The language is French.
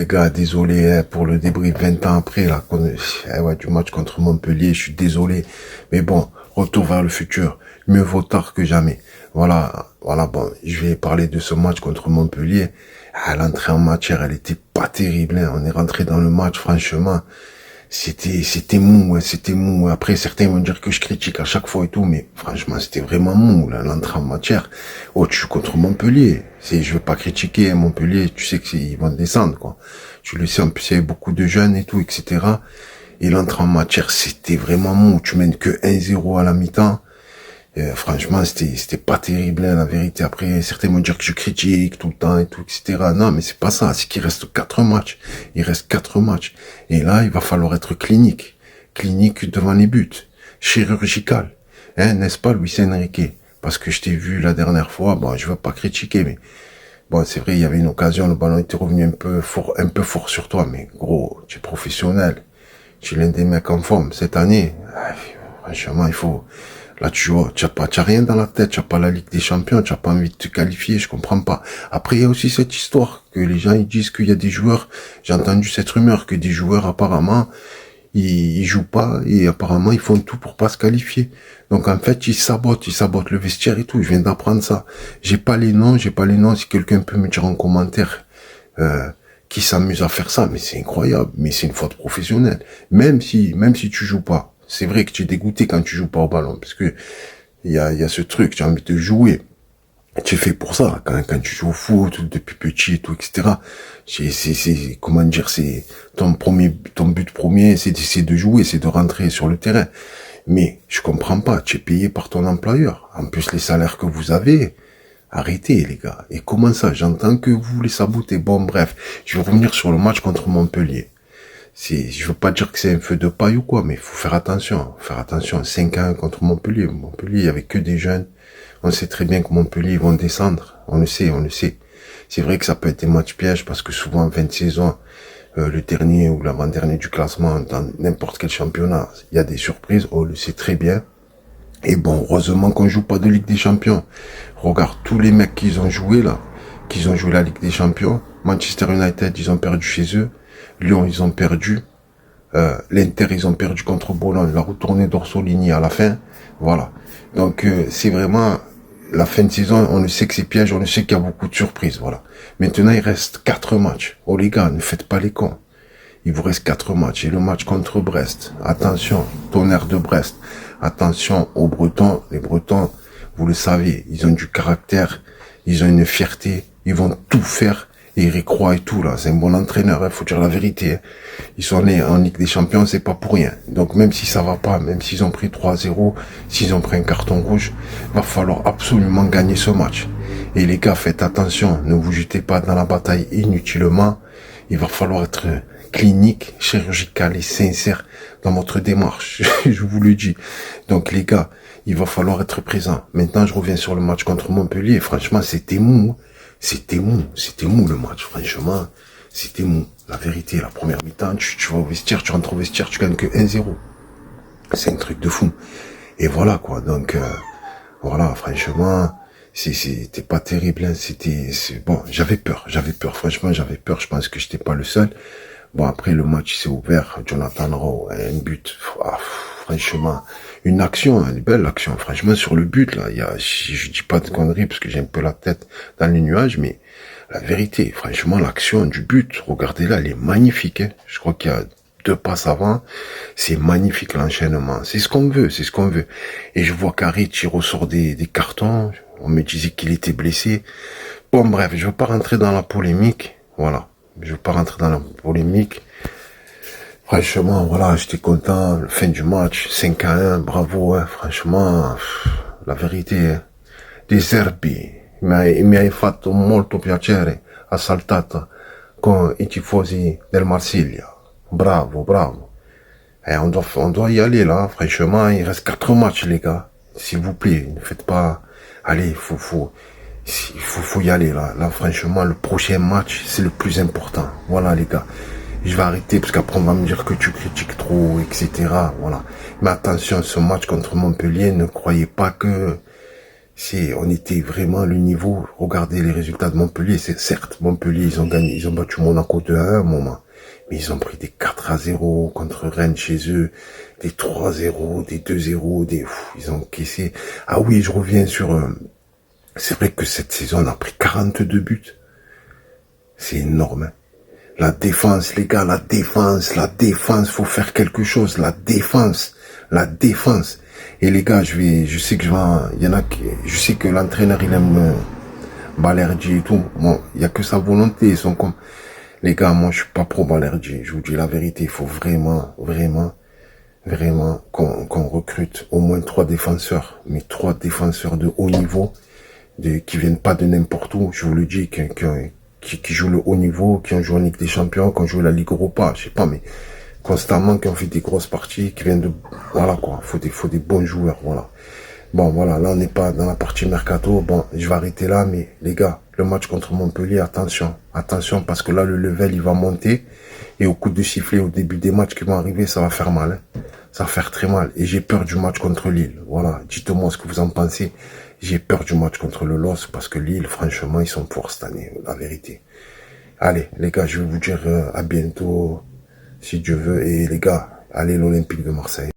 les gars, désolé pour le débrief 20 ans après là, du match contre Montpellier, je suis désolé. Mais bon, retour vers le futur. Mieux vaut tard que jamais. Voilà, bon, je vais parler de ce match contre Montpellier. L'entrée en matière, elle était pas terrible. Hein. On est rentré dans le match, franchement. C'était mou, hein, c'était mou. Après, certains vont dire que je critique à chaque fois et tout, mais franchement, c'était vraiment mou, là, l'entrée en matière. Oh, tu joues contre Montpellier. Je veux pas critiquer Montpellier, tu sais qu'ils vont descendre, quoi. Tu le sais, en plus, il y avait beaucoup de jeunes et tout, etc. Et l'entrée en matière, c'était vraiment mou. Tu mènes que 1-0 à la mi-temps. Franchement, c'était pas terrible, hein, la vérité. Après, certains vont dire que je critique tout le temps et tout, etc. Non, mais c'est pas ça. C'est qu'il reste 4 matchs. Il reste 4 matchs. Et là, il va falloir être clinique. Clinique devant les buts. Chirurgical. Hein, n'est-ce pas, Luis Enrique? Parce que je t'ai vu la dernière fois. Bon, je veux pas critiquer, mais bon, c'est vrai, il y avait une occasion. Le ballon était revenu un peu fort sur toi. Mais gros, tu es professionnel. Tu es l'un des mecs en forme cette année. Franchement, il faut... Là, tu vois, tu as rien dans la tête, tu as pas la Ligue des Champions, tu as pas envie de te qualifier, je comprends pas. Après, il y a aussi cette histoire que les gens, ils disent qu'il y a des joueurs, j'ai entendu cette rumeur que des joueurs, apparemment, ils jouent pas et apparemment, ils font tout pour pas se qualifier. Donc, en fait, ils sabotent le vestiaire et tout. Je viens d'apprendre ça. J'ai pas les noms. Si quelqu'un peut me dire en commentaire, qui s'amuse à faire ça, mais c'est incroyable. Mais c'est une faute professionnelle. Même si tu joues pas. C'est vrai que tu es dégoûté quand tu joues pas au ballon, parce que il y a ce truc, tu as envie de jouer. Tu es fait pour ça, quand tu joues au foot, depuis petit et tout, etc. Comment dire, c'est ton but premier, c'est de jouer, c'est de rentrer sur le terrain. Mais, je comprends pas, tu es payé par ton employeur. En plus, les salaires que vous avez, arrêtez, les gars. Et comment ça? J'entends que vous voulez saboter. Bon, bref. Je vais revenir sur le match contre Montpellier. Je veux pas dire que c'est un feu de paille ou quoi, mais il faut faire attention. 5-1 contre Montpellier. Montpellier, il y avait que des jeunes. On sait très bien que Montpellier, ils vont descendre. On le sait. C'est vrai que ça peut être des matchs pièges parce que souvent, en fin de saison, le dernier ou l'avant-dernier du classement, dans n'importe quel championnat, il y a des surprises. On le sait très bien. Et bon, heureusement qu'on joue pas de Ligue des Champions. Regarde tous les mecs qu'ils ont joué là, qu'ils ont joué la Ligue des Champions. Manchester United, ils ont perdu chez eux. Lyon, ils ont perdu. L'Inter, ils ont perdu contre Bologne. La retournée d'Orsolini à la fin. Voilà. Donc, c'est vraiment la fin de saison. On le sait que c'est piège. On le sait qu'il y a beaucoup de surprises. Voilà. Maintenant, il reste 4 matchs. Oh les gars, ne faites pas les cons. Il vous reste 4 matchs. Et le match contre Brest. Attention, Tonnerre de Brest. Attention aux Bretons. Les Bretons, vous le savez, ils ont du caractère. Ils ont une fierté. Ils vont tout faire. Et Eric Roy et tout, là, c'est un bon entraîneur, faut dire la vérité. Hein. Ils sont nés en Ligue des Champions, c'est pas pour rien. Donc même si ça va pas, même s'ils ont pris 3-0, s'ils ont pris un carton rouge, va falloir absolument gagner ce match. Et les gars, faites attention, ne vous jetez pas dans la bataille inutilement. Il va falloir être clinique, chirurgical et sincère dans votre démarche. Je vous le dis. Donc les gars, il va falloir être présent. Maintenant, je reviens sur le match contre Montpellier. Franchement, c'était mou. C'était mou le match, franchement, c'était mou. La vérité, la première mi-temps, tu vas au vestiaire, tu rentres au vestiaire, tu gagnes que 1-0. C'est un truc de fou. Et voilà, quoi, donc, voilà, franchement, c'était pas terrible, hein. Bon, j'avais peur, franchement, j'avais peur, je pense que j'étais pas le seul. Bon, après, le match s'est ouvert, Jonathan Rowe, un but, franchement, une action, une belle action, franchement, sur le but, là, je dis pas de conneries, parce que j'ai un peu la tête dans les nuages, mais la vérité, franchement, l'action du but, regardez-la, elle est magnifique, hein. Je crois qu'il y a 2 passes avant, c'est magnifique l'enchaînement, c'est ce qu'on veut. Et je vois qu'Harit, il ressort des cartons, on me disait qu'il était blessé. Bon, bref, je veux pas rentrer dans la polémique, voilà. Franchement, voilà, j'étais content, fin du match, 5-1, bravo, hein, franchement, la vérité, hein. De Zerbi, mi hai fatto molto piacere, assaltata con i tifosi del Marsiglia. Bravo. On doit y aller, là, franchement, il reste 4 matchs, les gars. S'il vous plaît, ne faites pas, allez, il faut y aller, là. Là, franchement, le prochain match, c'est le plus important. Voilà, les gars. Je vais arrêter parce qu'après on va me dire que tu critiques trop, etc. Voilà. Mais attention, ce match contre Montpellier, ne croyez pas que on était vraiment le niveau. Regardez les résultats de Montpellier. C'est certes, Montpellier, ils ont gagné, ils ont battu Monaco 2-1 à un moment. Mais ils ont pris des 4-0 contre Rennes chez eux, des 3-0, des 2-0, ils ont encaissé. Ah oui, je reviens sur, c'est vrai que cette saison, on a pris 42 buts. C'est énorme, hein. La défense, les gars, la défense, faut faire quelque chose, la défense. Et les gars, je sais que je sais que l'entraîneur, il aime Balerdi et tout. Bon, il y a que sa volonté, ils sont comme, les gars, moi, je suis pas pro Balerdi, je vous dis la vérité, il faut vraiment qu'on recrute au moins 3 défenseurs, mais 3 défenseurs de haut niveau, qui viennent pas de n'importe où, je vous le dis, qui jouent le haut niveau, qui ont joué en Ligue des Champions, qui ont joué la Ligue Europa, je sais pas, mais constamment, qui ont fait des grosses parties, qui viennent de, voilà quoi, faut des bons joueurs, voilà. Bon, voilà, là, on n'est pas dans la partie mercato. Bon, je vais arrêter là, mais les gars, le match contre Montpellier, attention, parce que là, le level, il va monter, et au coup de sifflet, au début des matchs qui vont arriver, ça va faire mal, hein. Ça va faire très mal, et j'ai peur du match contre Lille. Voilà, dites-moi ce que vous en pensez. J'ai peur du match contre le LOSC, parce que Lille, franchement, ils sont forts cette année, la vérité. Allez, les gars, je vais vous dire à bientôt, si Dieu veut, et les gars, allez l'Olympique de Marseille.